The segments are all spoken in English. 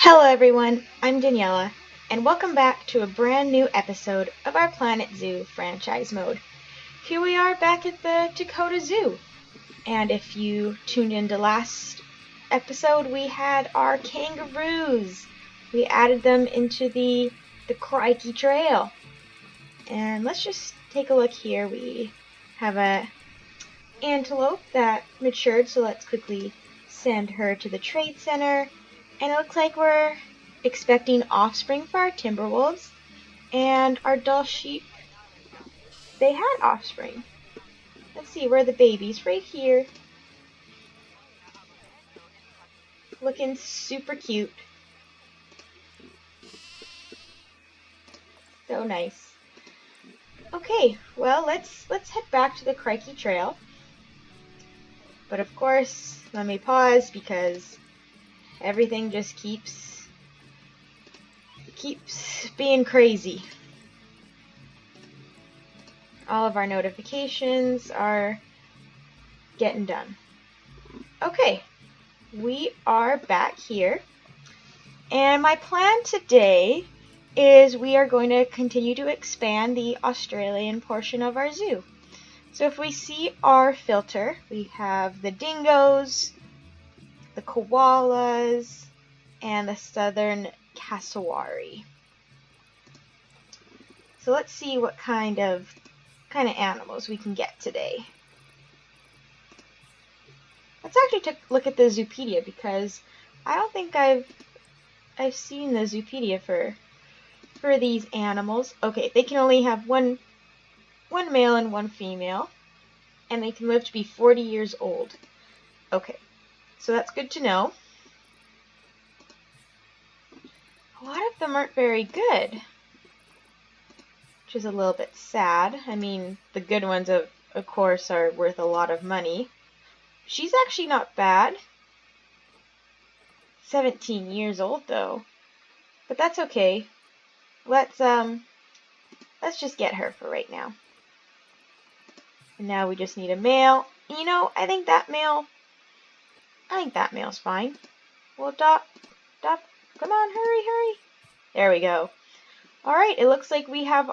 Hello everyone, I'm Daniela, and welcome back to a brand new episode of our Planet Zoo franchise mode. Here we are back at the Takoda Zoo, and if you tuned into last episode, we had our kangaroos. We added them into the Crikey Trail. And let's just take a look here. We have a antelope that matured, so let's quickly send her to the trade center. And it looks like we're expecting offspring for our timber wolves. And our dull sheep, they had offspring. Let's see, where are the babies? Right here. Looking super cute. So nice. Okay, well, let's head back to the Crikey Trail. But of course, let me pause because everything just keeps being crazy. All of our notifications are getting done. Okay, we are back here. And my plan today is we are going to continue to expand the Australian portion of our zoo. So if we see our filter, we have the dingoes, the koalas, and the southern cassowary. So let's see what kind of animals we can get today. Let's actually take a look at the Zoopedia because I don't think I've seen the Zoopedia for these animals. Okay, they can only have one male and one female, and they can live to be 40 years old. Okay, so that's good to know. A lot of them aren't very good, which is a little bit sad. I mean, the good ones, of course, are worth a lot of money. She's actually not bad. 17 years old, though. But that's okay. Let's just get her for right now. And now we just need a male. You know, I think that male's fine. Well, Dot, come on, hurry. There we go. Alright, it looks like we have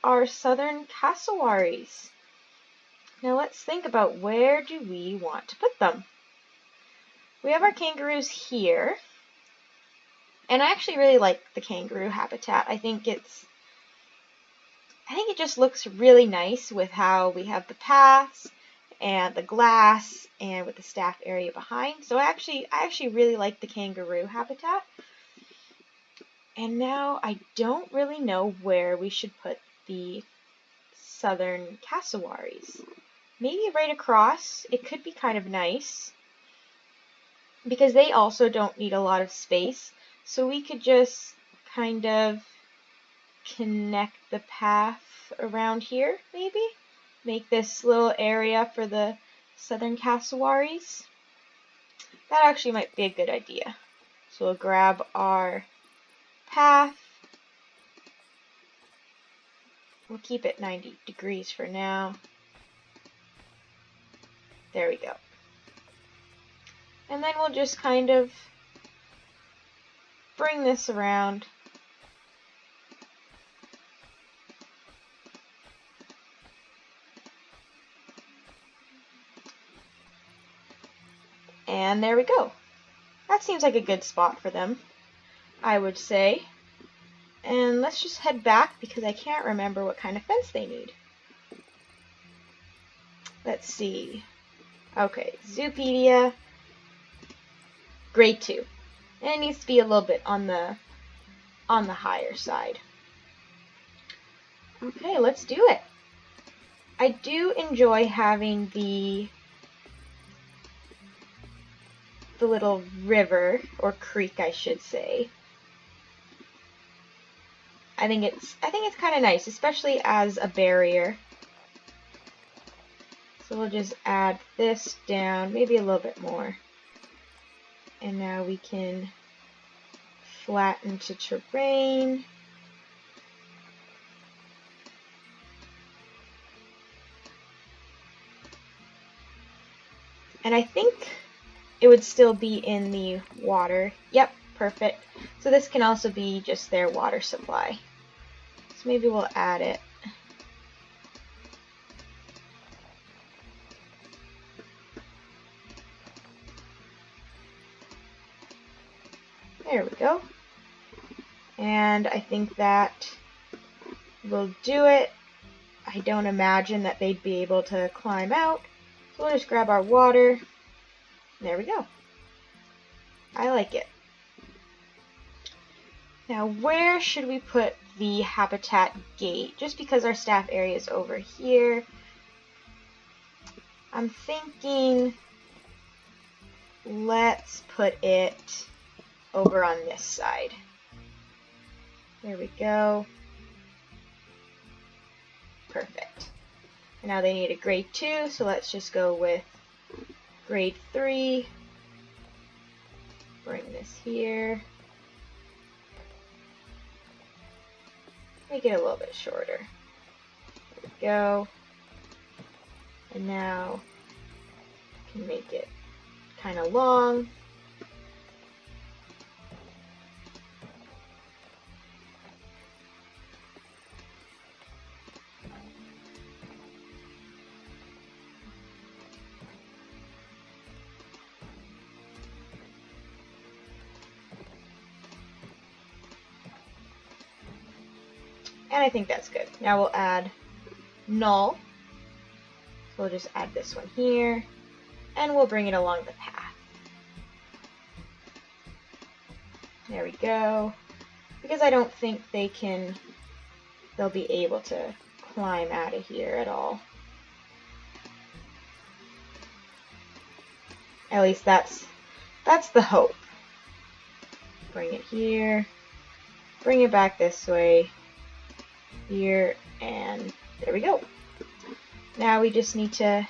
our southern cassowaries. Now let's think about where do we want to put them. We have our kangaroos here. And I actually really like the kangaroo habitat. I think it just looks really nice with how we have the paths and the glass and with the staff area behind. So I actually really like the kangaroo habitat. And now I don't really know where we should put the southern cassowaries. Maybe right across. It could be kind of nice because they also don't need a lot of space. So we could just kind of connect the path around here, maybe? Make this little area for the southern cassowaries. That actually might be a good idea. So we'll grab our path. We'll keep it 90 degrees for now. There we go. And then we'll just kind of bring this around. And there we go. That seems like a good spot for them, I would say. And let's just head back because I can't remember what kind of fence they need. Let's see. Okay, Zoopedia, grade 2. And it needs to be a little bit on the higher side. Okay, let's do it. I do enjoy having the little river, or creek I should say. I think it's kind of nice, especially as a barrier. So we'll just add this down, maybe a little bit more. And now we can flatten to terrain. And I think it would still be in the water. Yep, perfect. So this can also be just their water supply. So maybe we'll add it. There we go. And I think that will do it. I don't imagine that they'd be able to climb out. So we'll just grab our water. There we go. I like it. Now where should we put the habitat gate? Just because our staff area is over here, I'm thinking let's put it over on this side. There we go. Perfect. And now they need a grade 2, so let's just go with grade 3. Bring this here. Make it a little bit shorter. There we go. And now I can make it kind of long. And I think that's good. Now we'll add null. So we'll just add this one here, and we'll bring it along the path. There we go. Because I don't think they'll be able to climb out of here at all. At least that's the hope. Bring it here, bring it back this way, here, and there we go. Now we just need to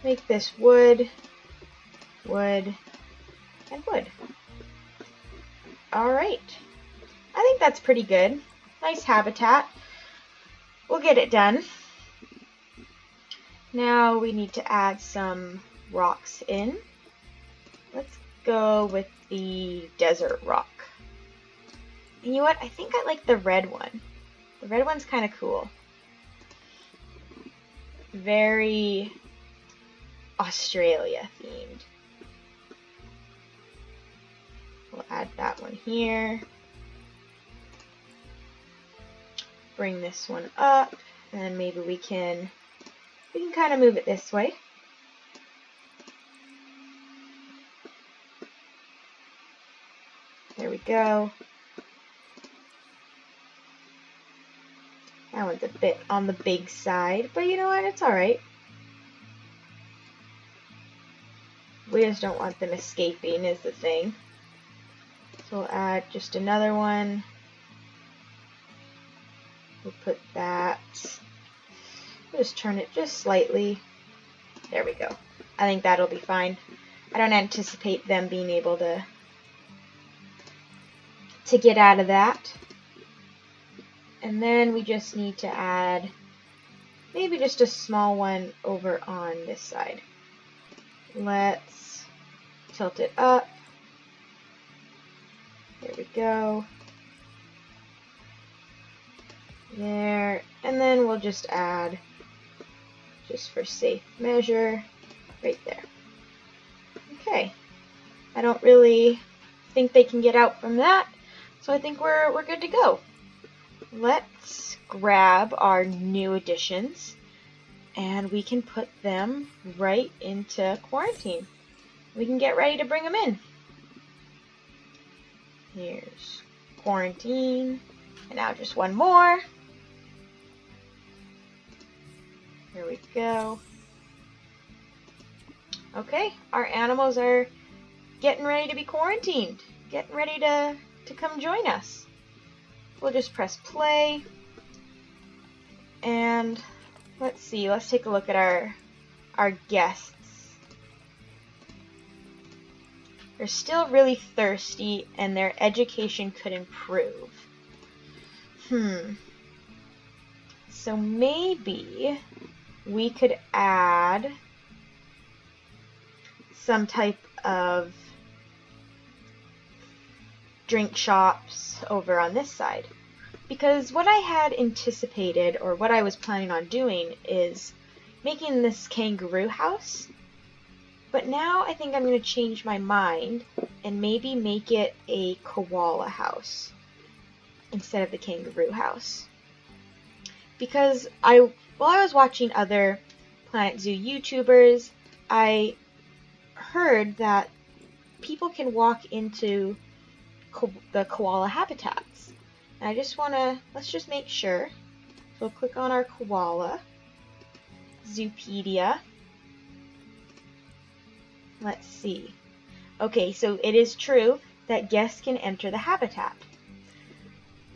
make this wood, wood, and wood. Alright. I think that's pretty good. Nice habitat. We'll get it done. Now we need to add some rocks in. Let's go with the desert rock. And you know what? I think I like the red one. The red one's kind of cool. Very Australia themed. We'll add that one here. Bring this one up, and maybe we can kind of move it this way. There we go. That one's a bit on the big side, but you know what? It's alright. We just don't want them escaping is the thing. So we'll add just another one. We'll put that. We'll just turn it just slightly. There we go. I think that'll be fine. I don't anticipate them being able to get out of that. And then we just need to add maybe just a small one over on this side. Let's tilt it up. There we go. There. And then we'll just add, just for safe measure, right there. Okay. I don't really think they can get out from that, so I think we're good to go. Let's grab our new additions and we can put them right into quarantine. We can get ready to bring them in. Here's quarantine, and now just one more. Here we go. Okay, our animals are getting ready to be quarantined, getting ready to come join us. We'll just press play, and let's see, let's take a look at our guests. They're still really thirsty, and their education could improve. So maybe we could add some type of drink shops over on this side. Because what I had anticipated, or what I was planning on doing, is making this kangaroo house. But now I think I'm going to change my mind and maybe make it a koala house instead of the kangaroo house. Because while I was watching other Planet Zoo YouTubers, I heard that people can walk into the koala habitats. And I just want to, let's just make sure. So we'll click on our koala, Zoopedia. Let's see. Okay, so it is true that guests can enter the habitat.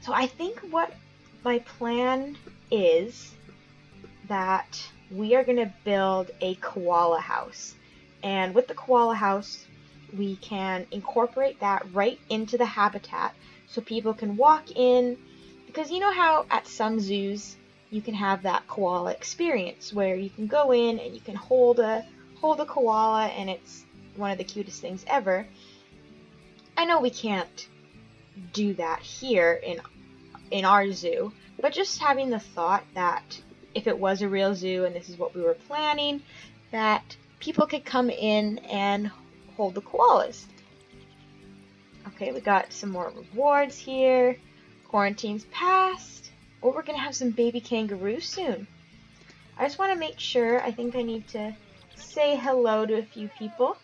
So I think what my plan is that we are going to build a koala house. And with the koala house, we can incorporate that right into the habitat so people can walk in. Because you know how at some zoos you can have that koala experience where you can go in and you can hold a koala and it's one of the cutest things ever. I know we can't do that here in our zoo, but just having the thought that if it was a real zoo and this is what we were planning, that people could come in and hold the koalas. Okay, we got some more rewards here. Quarantine's passed. Oh, we're gonna have some baby kangaroos soon. I just want to make sure. I think I need to say hello to a few people.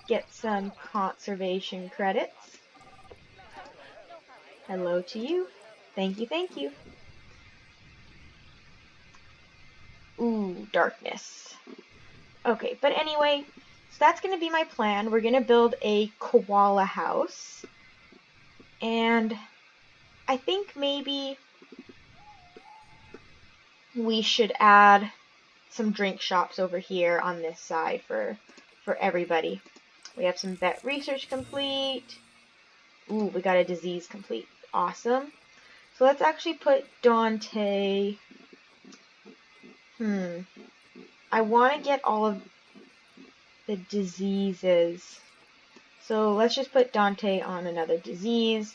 Get some conservation credits. Hello to you. Thank you, thank you. Ooh, darkness. Okay, but anyway, so that's going to be my plan. We're going to build a koala house. And I think maybe we should add some drink shops over here on this side for everybody. We have some vet research complete. Ooh, we got a disease complete. Awesome. So let's actually put Dante. I want to get all of the diseases. So let's just put Dante on another disease.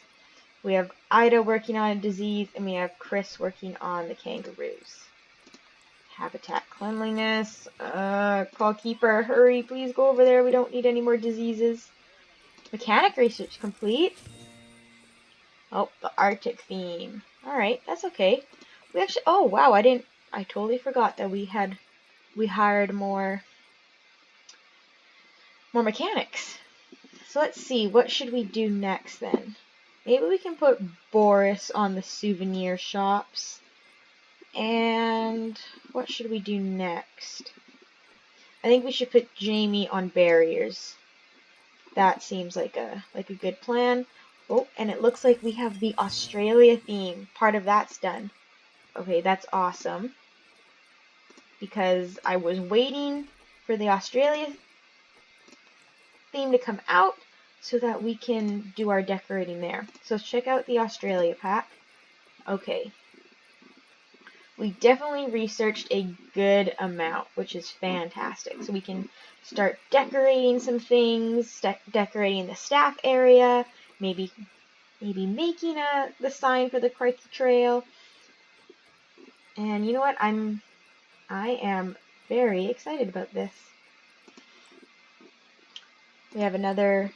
We have Ida working on a disease, and we have Chris working on the kangaroos. Habitat cleanliness. Call keeper, hurry, please go over there. We don't need any more diseases. Mechanic research complete. Oh, the Arctic theme. Alright, that's okay. We actually, oh wow, I totally forgot that we hired more mechanics. So let's see, what should we do next then? Maybe we can put Boris on the souvenir shops. And what should we do next? I think we should put Jamie on barriers. That seems like a good plan. Oh, and it looks like we have the Australia theme. Part of that's done. Okay, that's awesome. Because I was waiting for the Australia theme to come out so that we can do our decorating there. So let's check out the Australia pack. Okay. We definitely researched a good amount, which is fantastic. So we can start decorating some things, decorating the staff area, maybe making the sign for the Crikey Trail. And you know what? I am very excited about this. We have another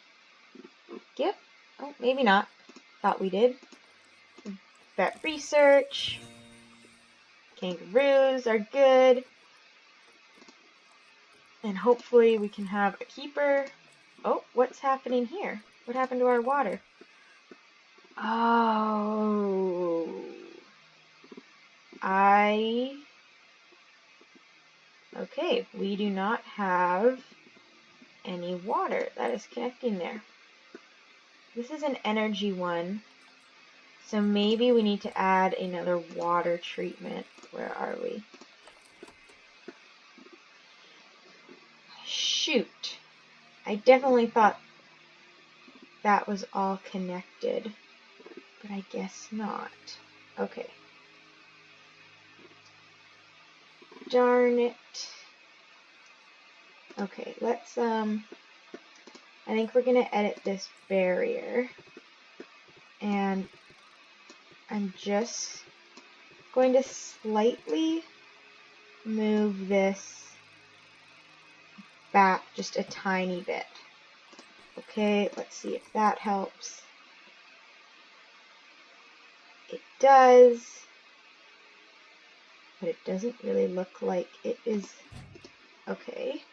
gift. Oh, maybe not. Thought we did. Vet research. Kangaroos are good. And hopefully we can have a keeper. Oh, what's happening here? What happened to our water? Oh. Okay, we do not have any water that is connecting there. This is an energy one. So maybe we need to add another water treatment. Where are we? Shoot. I definitely thought that was all connected, but I guess not. Okay. Darn it. Okay, let's, I think we're gonna edit this barrier. And I'm just going to slightly move this back just a tiny bit. Okay, let's see if that helps. It does, but it doesn't really look like it is. Okay,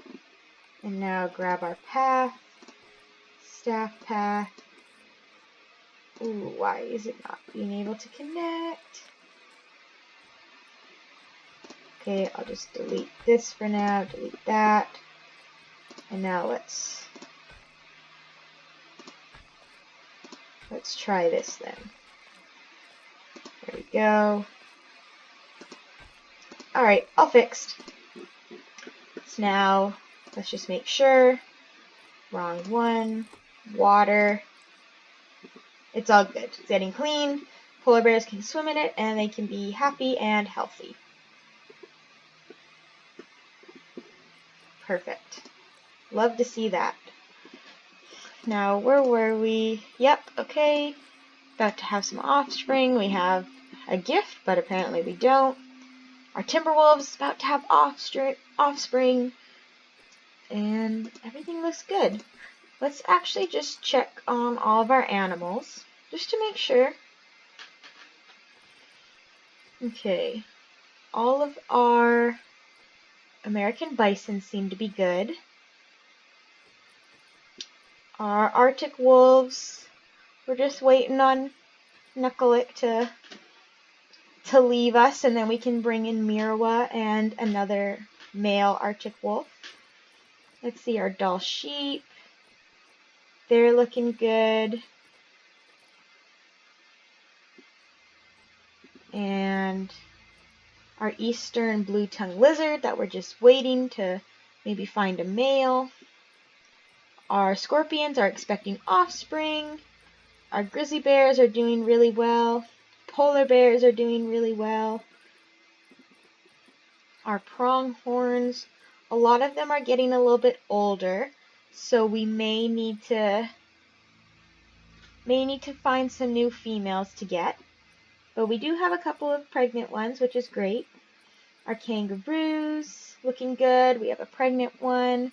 and now grab our path, staff path. Ooh, why is it not being able to connect? Okay, I'll just delete this for now, delete that. And now let's try this then. There we go. Alright, all fixed. So now, let's just make sure. Wrong one. Water. It's all good. It's getting clean. Polar bears can swim in it and they can be happy and healthy. Perfect. Love to see that. Now, where were we? Yep, okay. About to have some offspring. We have a gift, but apparently we don't. Our Timberwolves about to have offspring. And everything looks good. Let's actually just check on all of our animals, just to make sure. Okay. All of our American bison seem to be good. Our Arctic wolves, we're just waiting on Knuckleick to leave us, and then we can bring in Mirawa and another male Arctic wolf. Let's see our Dall sheep. They're looking good. And our eastern blue-tongued lizard that we're just waiting to maybe find a male. Our scorpions are expecting offspring. Our grizzly bears are doing really well. Polar bears are doing really well. Our pronghorns, a lot of them are getting a little bit older, so we may need to find some new females to get. But we do have a couple of pregnant ones, which is great. Our kangaroos, looking good. We have a pregnant one.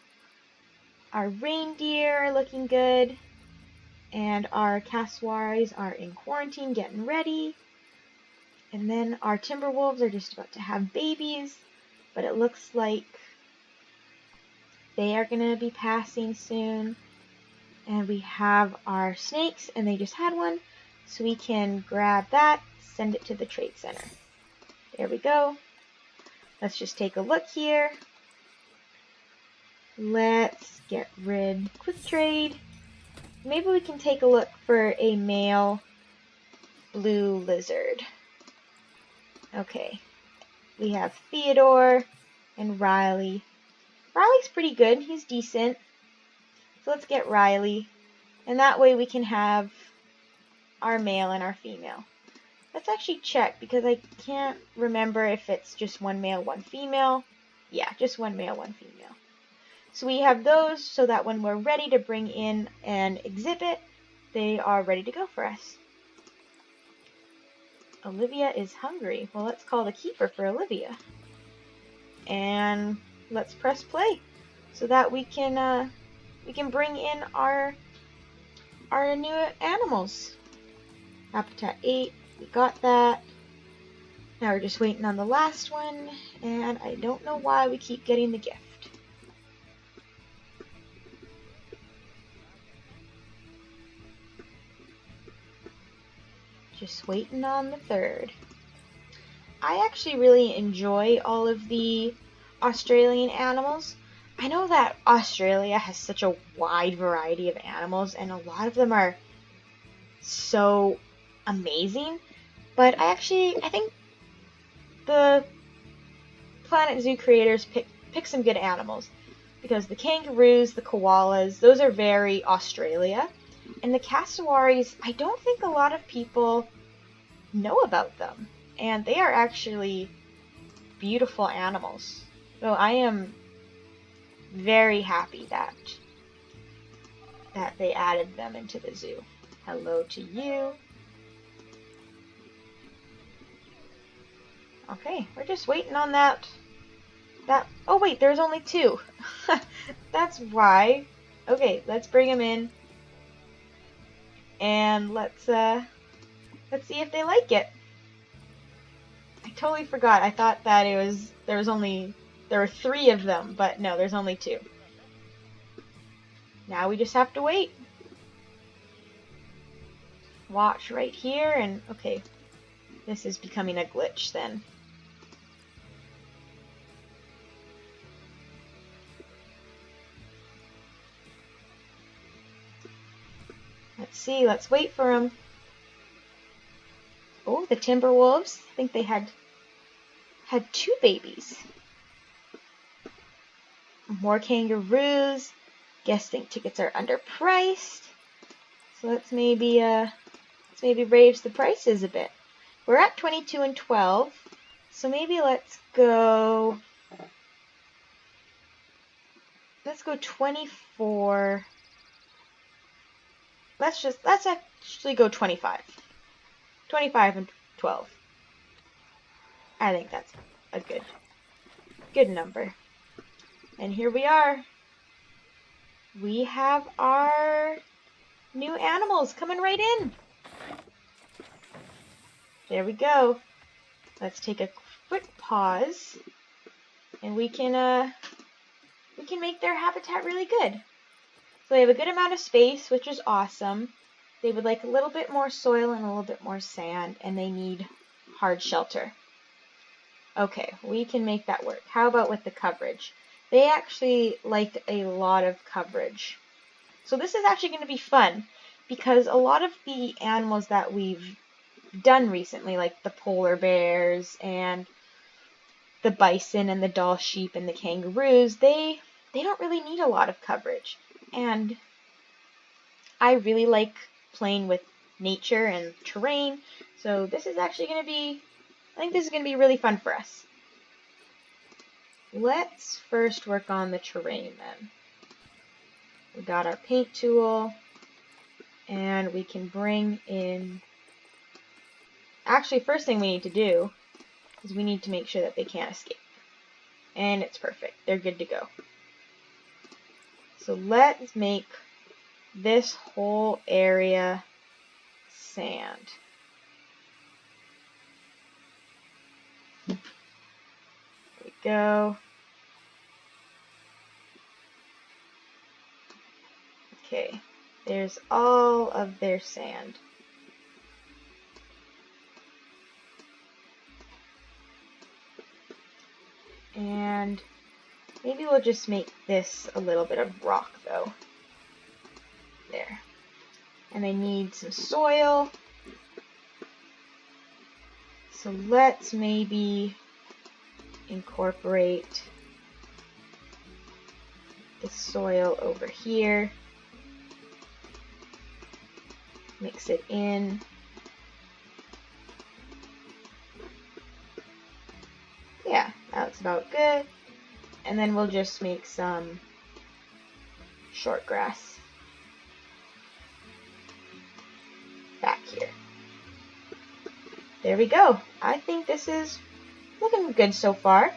Our reindeer are looking good. And our cassowaries are in quarantine, getting ready. And then our timberwolves are just about to have babies. But it looks like they are going to be passing soon. And we have our snakes, and they just had one. So we can grab that, send it to the trade center. There we go. Let's just take a look here. Let's get rid, quick trade. Maybe we can take a look for a male blue lizard. Okay. We have Theodore and Riley. Riley's pretty good. He's decent. So let's get Riley. And that way we can have our male and our female. Let's actually check because I can't remember if it's just one male, one female. Yeah, just one male, one female. So we have those so that when we're ready to bring in an exhibit, they are ready to go for us. Olivia is hungry. Well, let's call the keeper for Olivia. And let's press play so that we can bring in our new animals. Habitat 8. We got that. Now we're just waiting on the last one, and I don't know why we keep getting the gift. Just waiting on the third. I actually really enjoy all of the Australian animals. I know that Australia has such a wide variety of animals, and a lot of them are so amazing. But I think the Planet Zoo creators pick some good animals. Because the kangaroos, the koalas, those are very Australia. And the cassowaries, I don't think a lot of people know about them. And they are actually beautiful animals. So I am very happy that they added them into the zoo. Hello to you. Okay, we're just waiting on that. Oh wait, there's only 2. That's why. Okay, let's bring them in. And let's see if they like it. I totally forgot. I thought that there were 3 of them, but no, there's only 2. Now we just have to wait. Watch right here, and okay, this is becoming a glitch then. Let's see, let's wait for them. Oh, the Timberwolves. I think they had 2 babies. More kangaroos. Guessing tickets are underpriced. So let's maybe raise the prices a bit. We're at 22 and 12. So maybe let's go 24. Let's actually go 25. 25 and 12. I think that's a good number. And here we are. We have our new animals coming right in. There we go. Let's take a quick pause, and we can make their habitat really good. So they have a good amount of space, which is awesome. They would like a little bit more soil and a little bit more sand, and they need hard shelter. Okay, we can make that work. How about with the coverage? They actually like a lot of coverage. So this is actually going to be fun, because a lot of the animals that we've done recently, like the polar bears and the bison and the Dall sheep and the kangaroos, they don't really need a lot of coverage. And I really like playing with nature and terrain, so this is actually going to be, I think this is going to be really fun for us. Let's first work on the terrain then. We got our paint tool, and we can bring in, actually first thing we need to do is we need to make sure that they can't escape. And it's perfect. They're good to go. So let's make this whole area sand. There we go. Okay, there's all of their sand. And maybe we'll just make this a little bit of rock though. There. And I need some soil. So let's maybe incorporate the soil over here. Mix it in. Yeah, that looks about good. And then we'll just make some short grass back here. There we go. I think this is looking good so far.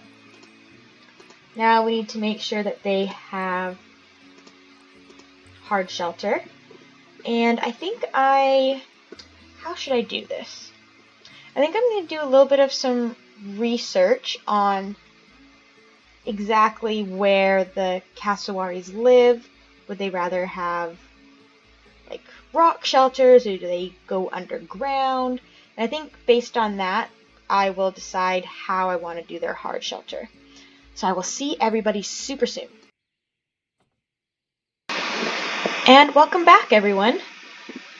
Now we need to make sure that they have hard shelter. And I think how should I do this? I think I'm going to do a little bit of some research on exactly where the cassowaries live. Would they rather have like rock shelters, or do they go underground? And I think based on that, I will decide how I want to do their hard shelter. So I will see everybody super soon. And welcome back, everyone.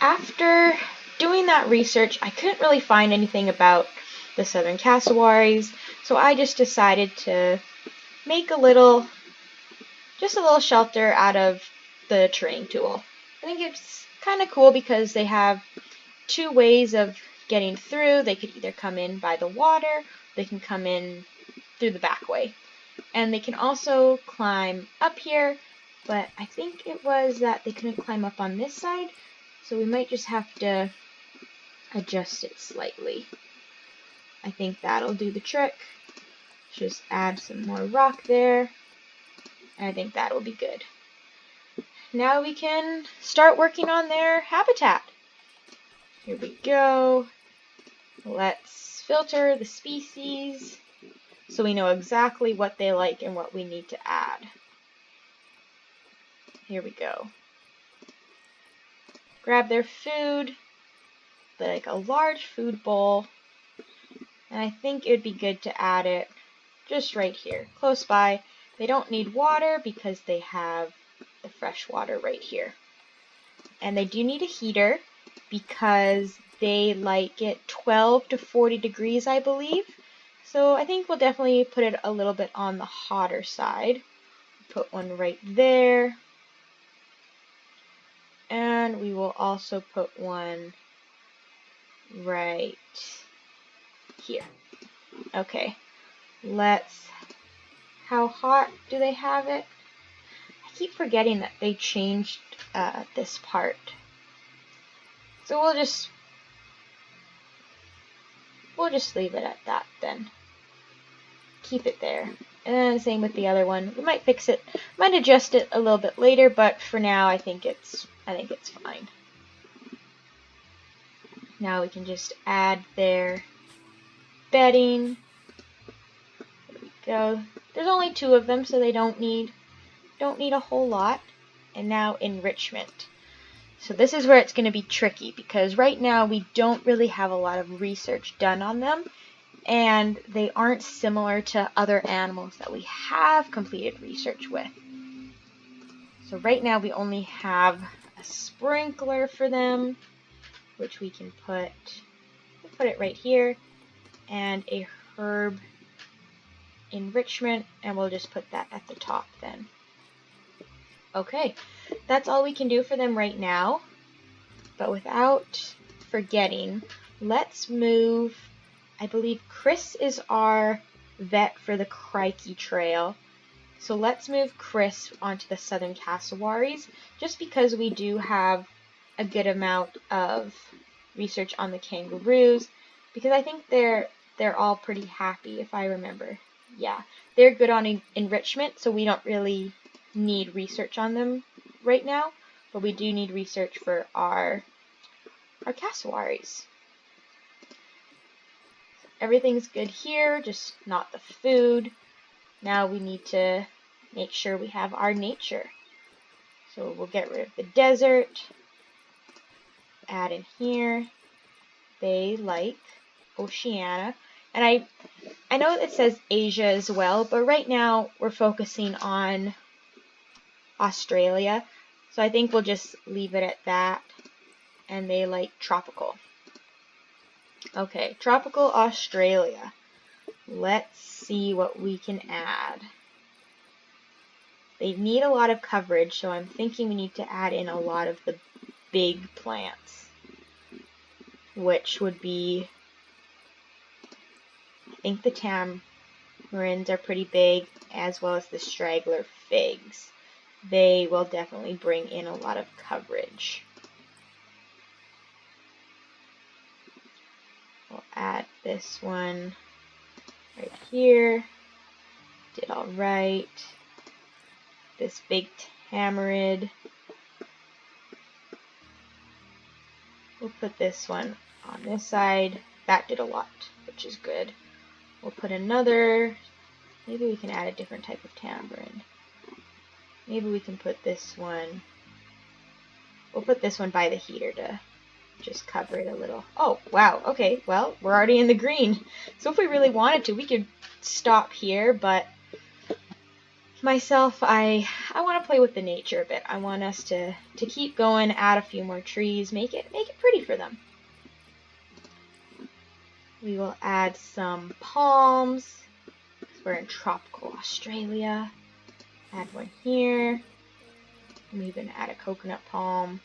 After doing that research, I couldn't really find anything about the southern cassowaries, so I just decided to make a little shelter out of the terrain tool. I think it's kind of cool because they have 2 ways of getting through. They could either come in by the water, they can come in through the back way. And they can also climb up here, but I think it was that they couldn't climb up on this side, so we might just have to adjust it slightly. I think that'll do the trick. Just add some more rock there, and I think that'll be good. Now we can start working on their habitat. Here we go. Let's filter the species so we know exactly what they like and what we need to add. Here we go. Grab their food, like a large food bowl, and I think it would be good to add it just right here, close by. They don't need water because they have the fresh water right here. And they do need a heater because they like it 12 to 40 degrees, I believe. So I think we'll definitely put it a little bit on the hotter side. Put one right there. And we will also put one right here. Okay, how hot do they have it? I keep forgetting that they changed this part. So we'll just leave it at that then. Keep it there. And same with the other one. We might fix it, might adjust it a little bit later, but for now I think it's fine. Now we can just add their bedding. There we go. There's only 2 of them, so they don't need a whole lot. And now enrichment. So this is where it's going to be tricky because right now we don't really have a lot of research done on them, and they aren't similar to other animals that we have completed research with. So right now we only have a sprinkler for them, which we can put it right here, and a herb enrichment, and we'll just put that at the top then. Okay, that's all we can do for them right now. But without forgetting, let's move, I believe Chris is our vet for the Crikey Trail. So let's move Chris onto the Southern Cassowaries, just because we do have a good amount of research on the kangaroos, because I think they're all pretty happy, if I remember. Yeah, they're good on enrichment, so we don't really need research on them right now, but we do need research for our cassowaries. Everything's good here, just not the food. Now we need to make sure we have our nature. So we'll get rid of the desert, add in here. They like Oceania, and I know it says Asia as well, but right now we're focusing on Australia, so I think we'll just leave it at that. And they like tropical. Okay, tropical Australia. Let's see what we can add. They need a lot of coverage, so I'm thinking we need to add in a lot of the big plants, which would be, I think the tamarins are pretty big, as well as the straggler figs. They will definitely bring in a lot of coverage. We'll add this one right here. Did all right. This big tamarid. We'll put this one on this side. That did a lot, which is good. We'll put another, maybe we can add a different type of tamarind. Maybe we can put this one, we'll put this one by the heater to just cover it a little. Oh, wow, okay, well, we're already in the green. So if we really wanted to, we could stop here, but myself, I want to play with the nature a bit. I want us to keep going, add a few more trees, make it pretty for them. We will add some palms, because we're in tropical Australia. Add one here. I'm even add a coconut palm.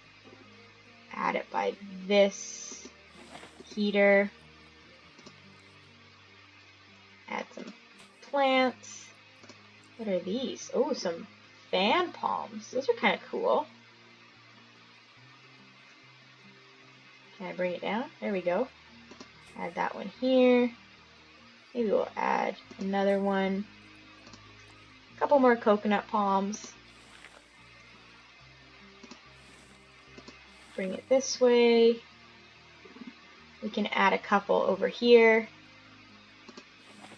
Add it by this heater. Add some plants. What are these? Oh, some fan palms. Those are kind of cool. Can I bring it down? There we go. Add that one here. Maybe we'll add another one. A couple more coconut palms. Bring it this way. We can add a couple over here.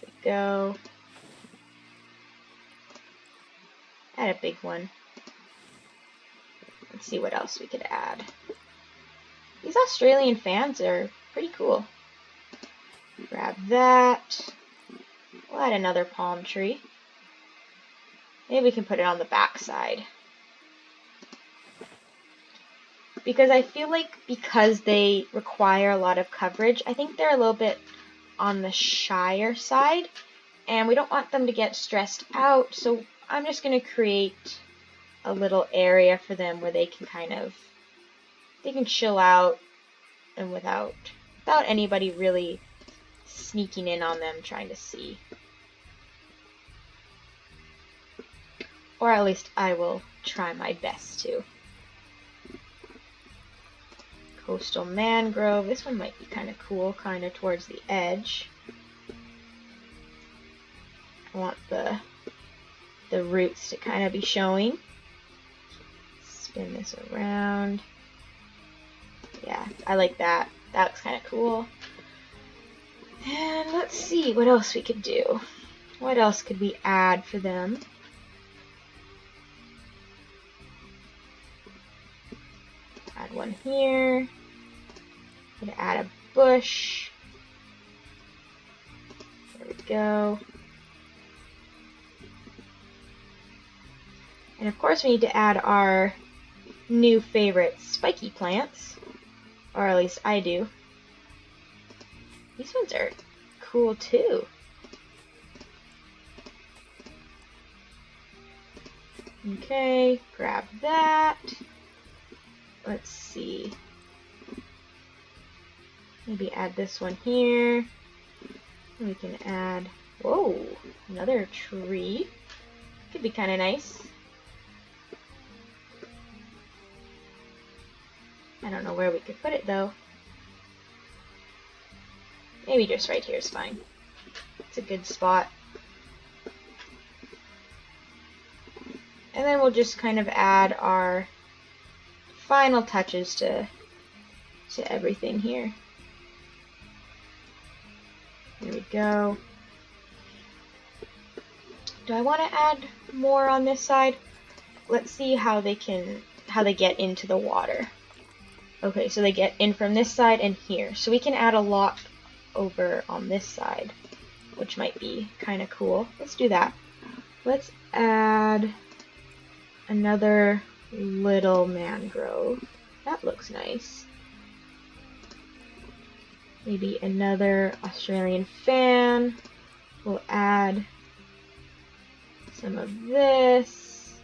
There we go. Add a big one. Let's see what else we could add. These Australian fans are pretty cool. Grab that. We'll add another palm tree. Maybe we can put it on the back side. Because I feel like because they require a lot of coverage, I think they're a little bit on the shyer side. And we don't want them to get stressed out, so I'm just going to create a little area for them where they can they can chill out and without anybody really sneaking in on them trying to see. Or at least I will try my best to. Coastal mangrove. This one might be kind of cool, kind of towards the edge. I want the roots to kind of be showing. Spin this around. Yeah, I like that. That looks kind of cool. And let's see what else we could do. What else could we add for them? Add one here. Gonna add a bush. There we go. And of course we need to add our new favorite spiky plants. Or at least I do. These ones are cool too. Okay, grab that. Let's see. Maybe add this one here. We can add, whoa, another tree. Could be kind of nice. I don't know where we could put it though. Maybe just right here is fine. It's a good spot. And then we'll just kind of add our final touches to everything here. There we go. Do I want to add more on this side? Let's see how they get into the water. Okay, so they get in from this side and here. So we can add a lot over on this side, which might be kind of cool. Let's do that. Let's add another little mangrove. That looks nice. Maybe another Australian fan. We'll add some of this.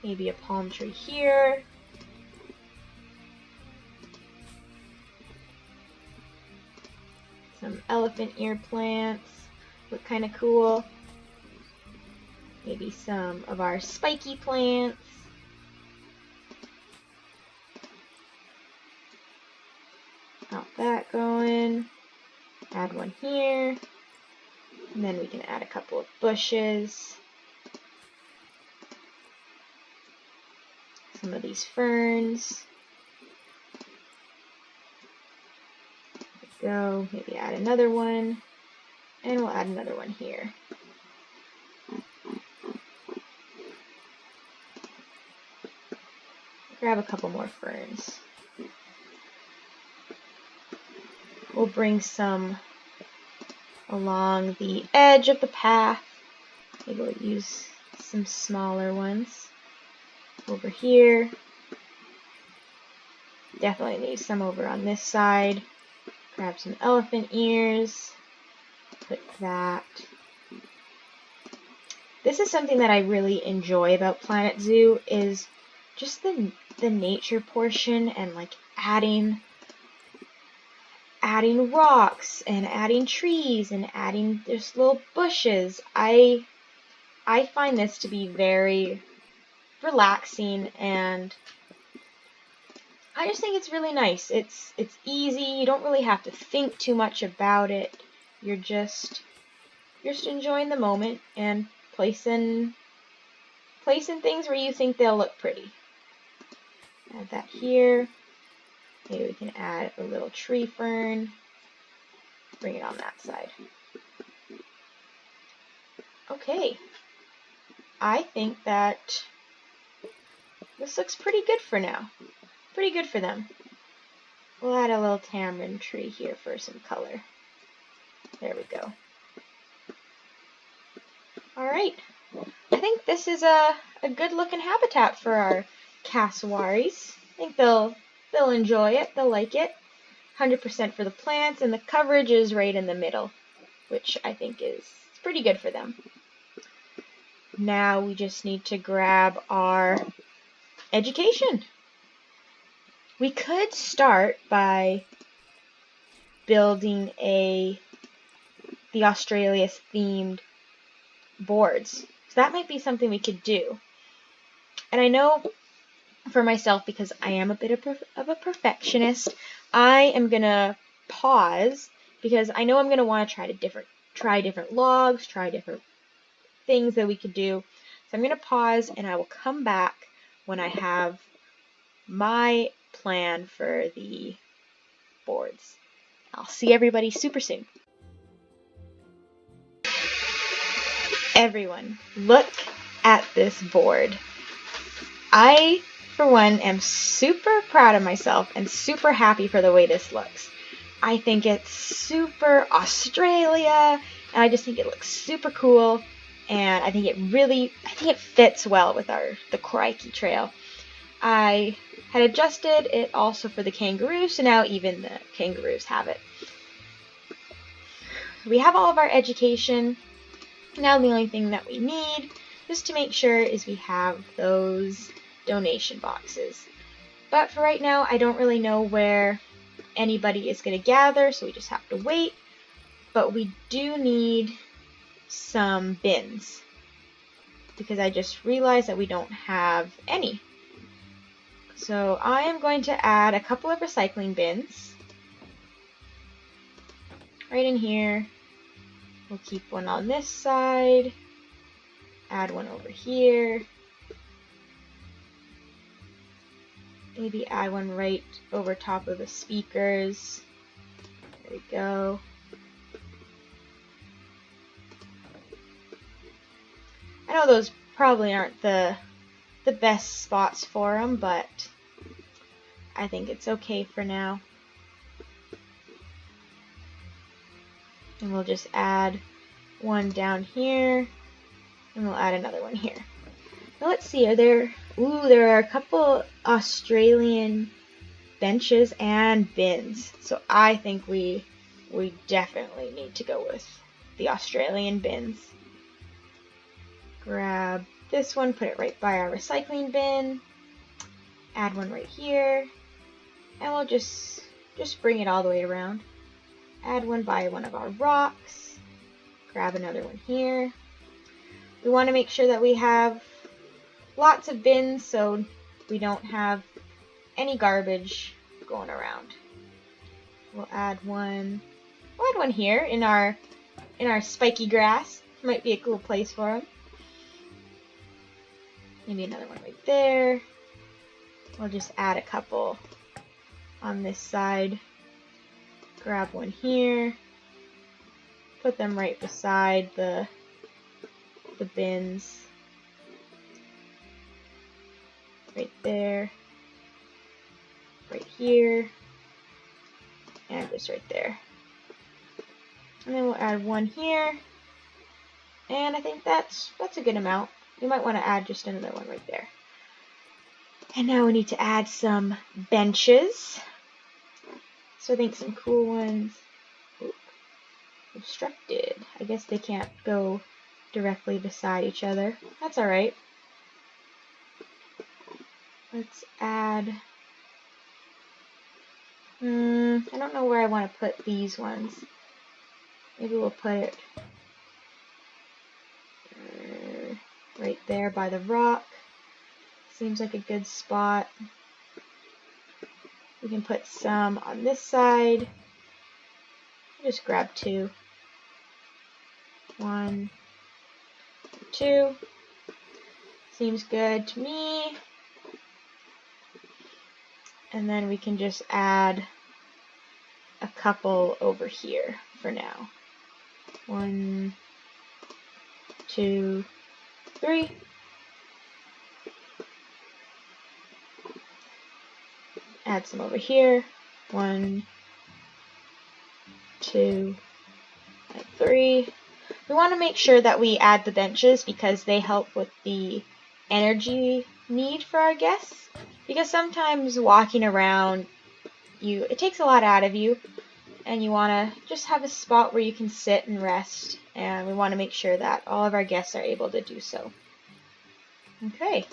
Maybe a palm tree here. Some elephant ear plants. Look kind of cool. Maybe some of our spiky plants. Got that going. Add one here. And then we can add a couple of bushes. Some of these ferns. There we go. Maybe add another one. And we'll add another one here. Grab a couple more ferns. We'll bring some along the edge of the path. Maybe we'll use some smaller ones over here. Definitely need some over on this side. Grab some elephant ears. Put that. This is something that I really enjoy about Planet Zoo, is just the nature portion and like adding rocks and adding trees and adding just little bushes. I find this to be very relaxing and I just think it's really nice. It's easy. You don't really have to think too much about it. You're just enjoying the moment and placing things where you think they'll look pretty. Add that here. Maybe we can add a little tree fern. Bring it on that side. Okay. I think that this looks pretty good for now. Pretty good for them. We'll add a little tamarind tree here for some color. There we go. Alright. I think this is a good looking habitat for our cassowaries. I think they'll enjoy it. They'll like it. 100% for the plants, and the coverage is right in the middle, which I think is pretty good for them. Now we just need to grab our education. We could start by building the Australia themed boards. So that might be something we could do. And I know for myself, because I am a bit of a perfectionist, I am gonna pause because I know I'm gonna want to try different logs, try different things that we could do. So I'm gonna pause and I will come back when I have my plan for the boards. I'll see everybody super soon. Everyone, look at this board. I, for one, am super proud of myself and super happy for the way this looks. I think it's super Australia, and I just think it looks super cool, and I think it fits well with the Crikey Trail. I had adjusted it also for the kangaroos, so now even the kangaroos have it. We have all of our education. Now the only thing that we need just to make sure is we have those donation boxes. But for right now, I don't really know where anybody is going to gather, so we just have to wait. But we do need some bins, because I just realized that we don't have any. So I am going to add a couple of recycling bins right in here. We'll keep one on this side, add one over here, maybe add one right over top of the speakers. There we go. I know those probably aren't the best spots for them, but I think it's okay for now. And we'll just add one down here, and we'll add another one here. Now let's see, there are a couple Australian benches and bins. So I think we definitely need to go with the Australian bins. Grab this one, put it right by our recycling bin, add one right here, and we'll just bring it all the way around. Add one by one of our rocks, grab another one here. We want to make sure that we have lots of bins so we don't have any garbage going around. We'll add one here in our spiky grass. Might be a cool place for them. Maybe another one right there. We'll just add a couple on this side. Grab one here. Put them right beside the bins. Right there. Right here. And just right there. And then we'll add one here. And I think that's a good amount. You might want to add just another one right there. And now we need to add some benches. So I think some cool ones. Oop. Obstructed. I guess they can't go directly beside each other. That's alright. Let's add... I don't know where I want to put these ones. Maybe we'll put it right there by the rock. Seems like a good spot. We can put some on this side. I'll just grab 2. 1, 2. Seems good to me. And then we can just add a couple over here for now. 1, 2, 3. Add some over here. 1, 2, and 3. We want to make sure that we add the benches because they help with the energy need for our guests. Because sometimes walking around, it takes a lot out of you, and you want to just have a spot where you can sit and rest, and we want to make sure that all of our guests are able to do so. Okay.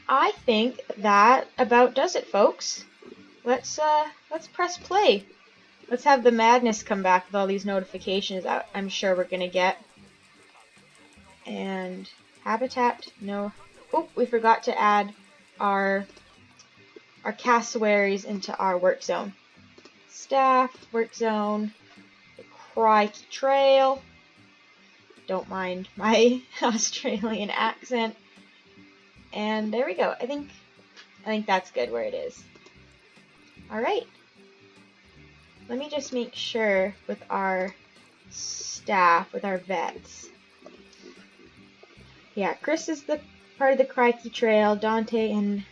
I think that about does it, folks. Let's press play. Let's have the madness come back with all these notifications I'm sure we're gonna get. And habitat, no. Oh, we forgot to add our cassowaries into our work zone. Staff, work zone, the Crikey Trail. Don't mind my Australian accent. And there we go. I think that's good where it is. All right. Let me just make sure with our staff, with our vets. Yeah, Chris is the part of the Crikey Trail. Dante and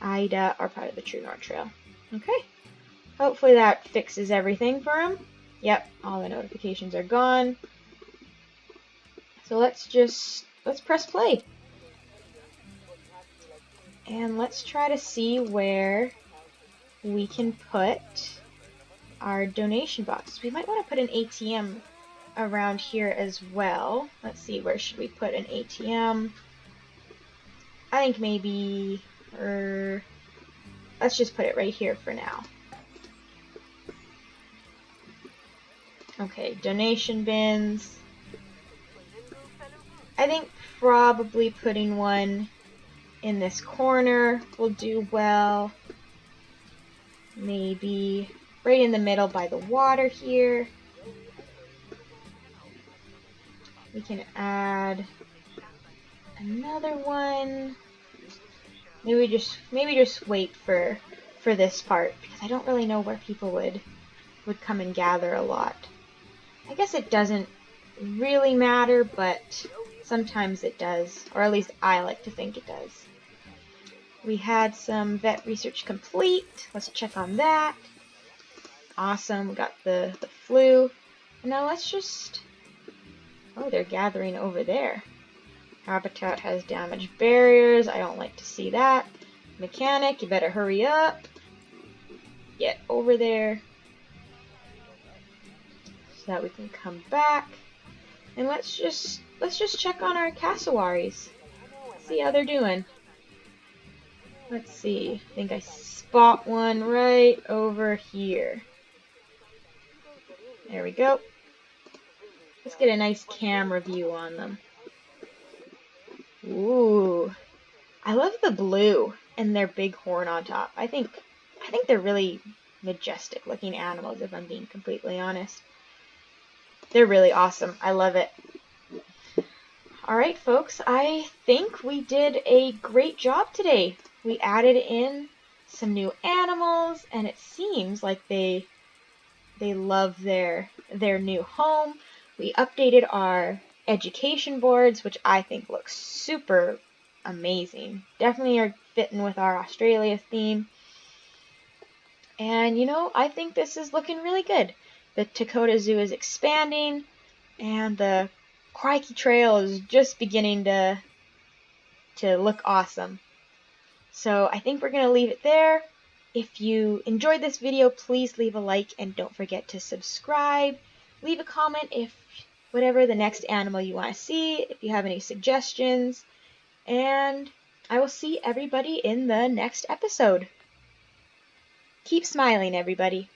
Ida are part of the True North Trail. Okay. Hopefully that fixes everything for him. Yep, all the notifications are gone. So let's press play. And let's try to see where we can put our donation box. We might want to put an ATM around here as well. Let's see, where should we put an ATM? I think maybe, let's just put it right here for now. Okay, donation bins. I think probably putting one in this corner will do well. Maybe right in the middle by the water here. We can add another one. Maybe just wait for this part because I don't really know where people would come and gather a lot. I guess it doesn't really matter, but sometimes it does, or at least I like to think it does. We had some vet research complete. Let's check on that. Awesome, we got the flu. And now let's just, oh, they're gathering over there. Habitat has damaged barriers. I don't like to see that. Mechanic, you better hurry up. Get over there so that we can come back. And let's just check on our cassowaries. See how they're doing. Let's see. I think I spot one right over here. There we go. Let's get a nice camera view on them. Ooh. I love the blue and their big horn on top. I think they're really majestic looking animals, if I'm being completely honest. They're really awesome. I love it. Alright folks, I think we did a great job today. We added in some new animals, and it seems like they love their new home. We updated our education boards, which I think looks super amazing. Definitely are fitting with our Australia theme. And I think this is looking really good. The Takoda Zoo is expanding, and the Crikey Trail is just beginning to look awesome. So I think we're going to leave it there. If you enjoyed this video, please leave a like and don't forget to subscribe. Leave a comment if whatever the next animal you want to see, if you have any suggestions. And I will see everybody in the next episode. Keep smiling, everybody.